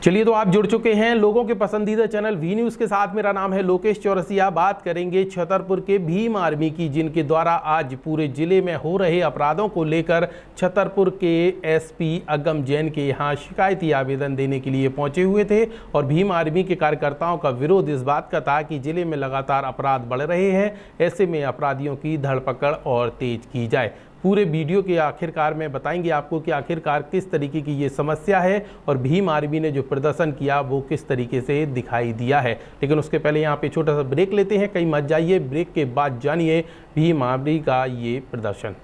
चलिए, तो आप जुड़ चुके हैं लोगों के पसंदीदा चैनल वी न्यूज़ के साथ। मेरा नाम है लोकेश चौरसिया। बात करेंगे छतरपुर के भीम आर्मी की, जिनके द्वारा आज पूरे जिले में हो रहे अपराधों को लेकर छतरपुर के एसपी अगम जैन के यहाँ शिकायती आवेदन देने के लिए पहुंचे हुए थे। और भीम आर्मी के कार्यकर्ताओं का विरोध इस बात का था कि जिले में लगातार अपराध बढ़ रहे हैं, ऐसे में अपराधियों की धरपकड़ और तेज की जाए। पूरे वीडियो के आखिरकार में बताएंगे आपको कि आखिरकार किस तरीके की ये समस्या है और भीम आर्मी ने जो प्रदर्शन किया वो किस तरीके से दिखाई दिया है। लेकिन उसके पहले यहाँ पे छोटा सा ब्रेक लेते हैं, कहीं मत जाइए। ब्रेक के बाद जानिए भीम आर्मी का ये प्रदर्शन।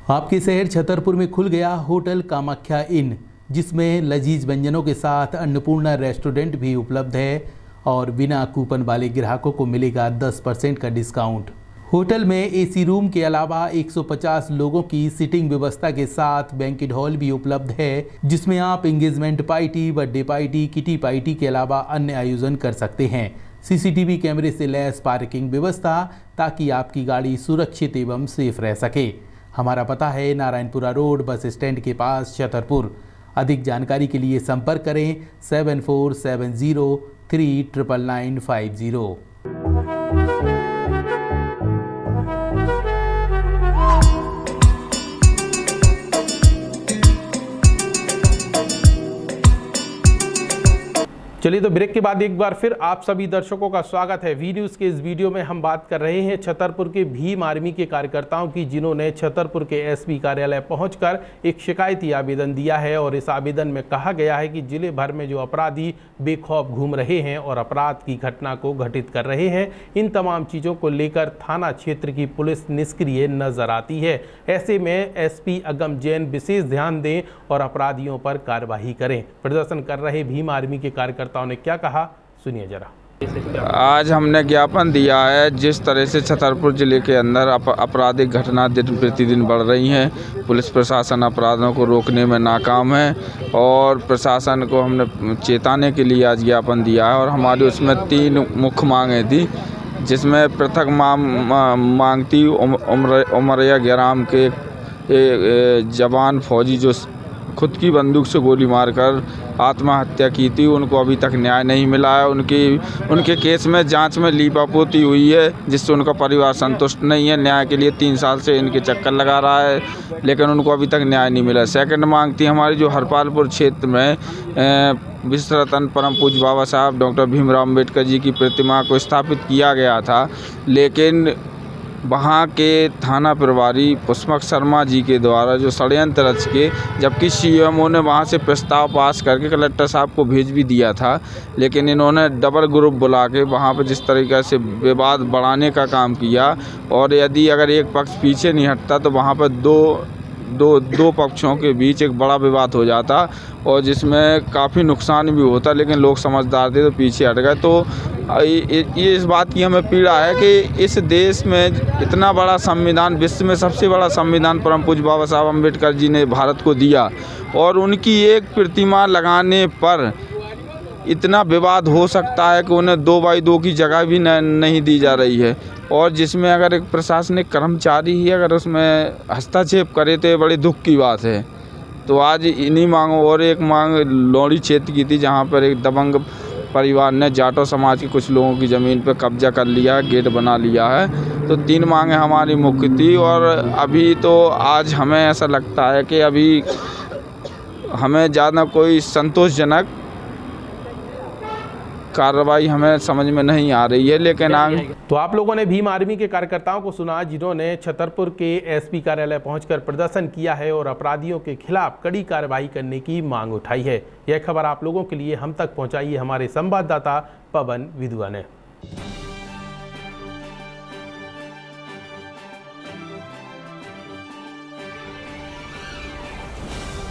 आपके शहर छतरपुर में खुल गया होटल कामाख्या इन, जिसमें लजीज व्यंजनों के साथ अन्नपूर्णा रेस्टोरेंट भी उपलब्ध है और बिना कूपन वाले ग्राहकों को मिलेगा 10% का डिस्काउंट। होटल में एसी रूम के अलावा 150 लोगों की सीटिंग व्यवस्था के साथ बैंकेट हॉल भी उपलब्ध है, जिसमें आप engagement party, birthday party, kitty party के अलावा अन्य आयोजन कर सकते हैं। सीसीटीवी कैमरे से लैस पार्किंग व्यवस्था, ताकि आपकी गाड़ी सुरक्षित एवं सेफ रह सके। हमारा पता है नारायणपुरा रोड, बस स्टैंड के पास, छतरपुर। अधिक जानकारी के लिए संपर्क करें 7470399950। चलिए, तो ब्रेक के बाद एक बार फिर आप सभी दर्शकों का स्वागत है वी न्यूज़ के इस वीडियो में। हम बात कर रहे हैं छतरपुर के भीम आर्मी के कार्यकर्ताओं की, जिन्होंने छतरपुर के एसपी कार्यालय पहुंचकर एक शिकायती आवेदन दिया है। और इस आवेदन में कहा गया है कि जिले भर में जो अपराधी बेखौफ घूम रहे हैं और अपराध की घटना को घटित कर रहे हैं, इन तमाम चीज़ों को लेकर थाना क्षेत्र की पुलिस निष्क्रिय नजर आती है। ऐसे में एसपी अगम जैन विशेष ध्यान दें और अपराधियों पर कार्रवाई करें। प्रदर्शन कर रहे भीम आर्मी के कार्यकर्ताओं ने क्या कहा, सुनिए जरा। आज हमने ज्ञापन दिया है, जिस तरह से छतरपुर जिले के अंदर आपराधिक घटना दिन प्रतिदिन बढ़ रही हैं, पुलिस प्रशासन अपराधों को रोकने में नाकाम है और प्रशासन को हमने चेताने के लिए आज ज्ञापन दिया है। और हमारी उसमें 3 मुख्य मांगें थी, जिसमें पृथक मांग थी उमरिया ग्राम के जवान फौजी जो खुद की बंदूक से गोली मारकर आत्महत्या की थी, उनको अभी तक न्याय नहीं मिला है। उनके केस में जांच में लीपापोती हुई है, जिससे उनका परिवार संतुष्ट नहीं है। न्याय के लिए 3 साल से इनके चक्कर लगा रहा है, लेकिन उनको अभी तक न्याय नहीं मिला। सेकंड मांग थी हमारी, जो हरपालपुर क्षेत्र में विश्व रत्न परम पूज्य बाबा साहब डॉक्टर भीमराव अम्बेडकर जी की प्रतिमा को स्थापित किया गया था, लेकिन वहाँ के थाना प्रभारी पुष्पक शर्मा जी के द्वारा जो षड्यंत्र रच के, जबकि सीएमओ ने वहाँ से प्रस्ताव पास करके कलेक्टर साहब को भेज भी दिया था, लेकिन इन्होंने डबल ग्रुप बुला के वहाँ पर जिस तरीक़े से विवाद बढ़ाने का काम किया। और यदि अगर एक पक्ष पीछे नहीं हटता तो वहाँ पर दो पक्षों के बीच एक बड़ा विवाद हो जाता और जिसमें काफ़ी नुकसान भी होता, लेकिन लोग समझदार थे तो पीछे हट गए। तो ये इस बात की हमें पीड़ा है कि इस देश में इतना बड़ा संविधान, विश्व में सबसे बड़ा संविधान परम पूज्य बाबा साहब अम्बेडकर जी ने भारत को दिया, और उनकी एक प्रतिमा लगाने पर इतना विवाद हो सकता है कि उन्हें 2x2 की जगह भी नहीं दी जा रही है। और जिसमें अगर एक प्रशासनिक कर्मचारी ही अगर उसमें हस्तक्षेप करे तो ये बड़ी दुख की बात है। तो आज इन्हीं मांगों, और एक मांग लौड़ी क्षेत्र की थी, जहाँ पर एक दबंग परिवार ने जाटो समाज के कुछ लोगों की ज़मीन पर कब्जा कर लिया है, गेट बना लिया है। तो 3 मांगें हमारी मुख्य थी। और अभी तो आज हमें ऐसा लगता है कि अभी हमें ज़्यादा कोई संतोषजनक कार्रवाई हमें समझ में नहीं आ रही है, लेकिन तो आप लोगों ने भीम आर्मी के कार्यकर्ताओं को सुना, जिन्होंने छतरपुर के एसपी कार्यालय पहुंचकर प्रदर्शन किया है और अपराधियों के खिलाफ कड़ी कार्रवाई करने की मांग उठाई है। यह खबर आप लोगों के लिए हम तक पहुंचाई है हमारे संवाददाता पवन विधुआ ने।